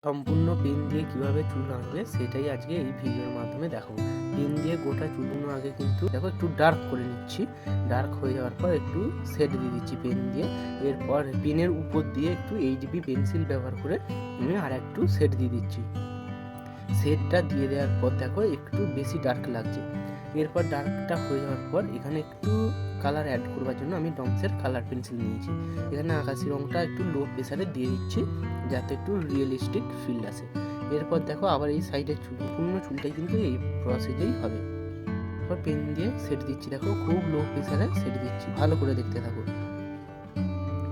সম্পূর্ণ পেন দিয়ে কিভাবে চুল আঁকবে সেটাই আজকে এই ভিডিওর মাধ্যমে দেখাবো। পেন দিয়ে গোটা চুলগুলো আগে কিন্তু দেখো একটু ডার্ক করে নিচ্ছি। ডার্ক হয়ে যাওয়ার পর একটু শেড দিয়ে দিচ্ছি পেন দিয়ে। এরপর পেনের উপর দিয়ে একটু এইচবি পেন্সিল ব্যবহার করে আমি আর একটু শেড দিয়ে দিচ্ছি। শেডটা দিয়ে দেওয়ার পর দেখো একটু বেশি ডার্ক লাগছে। এরপর ডার্কটা হয়ে যাওয়ার পর এখানে একটু কালার অ্যাড করবার জন্য আমি ডমসের কালার পেন্সিল নিয়েছি। এখানে আকাশি রঙটা একটু লো প্রেসারে দিয়ে দিচ্ছি যাতে একটু রিয়েলিস্টিক ফিল আসে। এরপর দেখো আবার এই সাইডের পূর্ণ চুলটাই কিন্তু এই প্রসেসেই হবে। এরপর পেন দিয়ে সেট দিচ্ছি, দেখো খুব লো প্রেসারে সেট দিচ্ছি, ভালো করে দেখতে থাকো।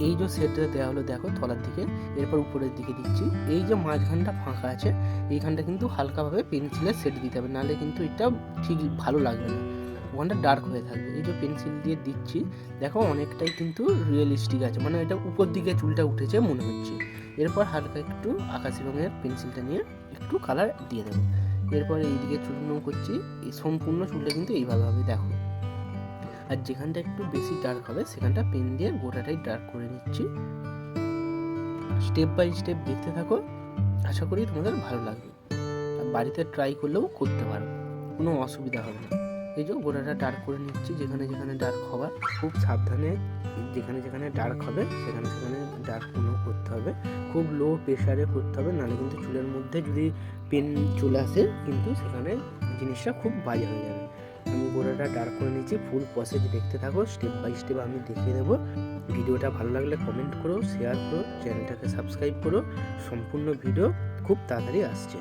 এই যে সেটটা দেওয়া হলো দেখো তলার দিকে, এরপর উপরের দিকে দিচ্ছি। এই যে মাঝখানটা ফাঁকা আছে এইখানটা কিন্তু হালকাভাবে পেন্সিলের সেট দিতে হবে, নাহলে কিন্তু এটা ঠিক ভালো লাগবে না, ওখানটা ডার্ক হয়ে থাকবে। এই যে পেন্সিল দিয়ে দিচ্ছি দেখো অনেকটাই কিন্তু রিয়েলিস্টিক আছে, মানে এটা উপর দিকে চুলটা উঠেছে মনে হচ্ছে। এরপর হালকা একটু আকাশি রঙের পেন্সিলটা নিয়ে একটু কালার দিয়ে দেবো। এরপর এইদিকে চুলগুলো করছি, এই সম্পূর্ণ চুলটা কিন্তু এইভাবে হবে দেখো। আর যেখানটা একটু বেশি ডার্ক হবে সেখানটা পেন দিয়ে গোটাটাই ডার্ক করে নিচ্ছি। স্টেপ বাই স্টেপ দেখতে থাকো, আশা করি তোমাদের ভালো লাগবে। আর বাড়িতে ট্রাই করলেও করতে পারো, কোনো অসুবিধা হবে না। এই যে গোটাটা ডার্ক করে নিচ্ছি, যেখানে যেখানে ডার্ক হবার খুব সাবধানে, যেখানে যেখানে ডার্ক হবে সেখানে সেখানে ডার্ক করতে হবে। খুব লো প্রেশারে করতে হবে, নাহলে কিন্তু চুলের মধ্যে যদি পেন চলে আসে কিন্তু সেখানে জিনিসটা খুব বাজে হয়ে যাবে। আমি গোড়াটা ডার্ক করে নিচ্ছি, ফুল প্রসেস দেখতে থাকো, স্টেপ বাই স্টেপ আমি দেখিয়ে দেবো। ভিডিওটা ভালো লাগলে কমেন্ট করো, শেয়ার করো, চ্যানেলটাকে সাবস্ক্রাইব করো। সম্পূর্ণ ভিডিও খুব তাড়াতাড়ি আসছে।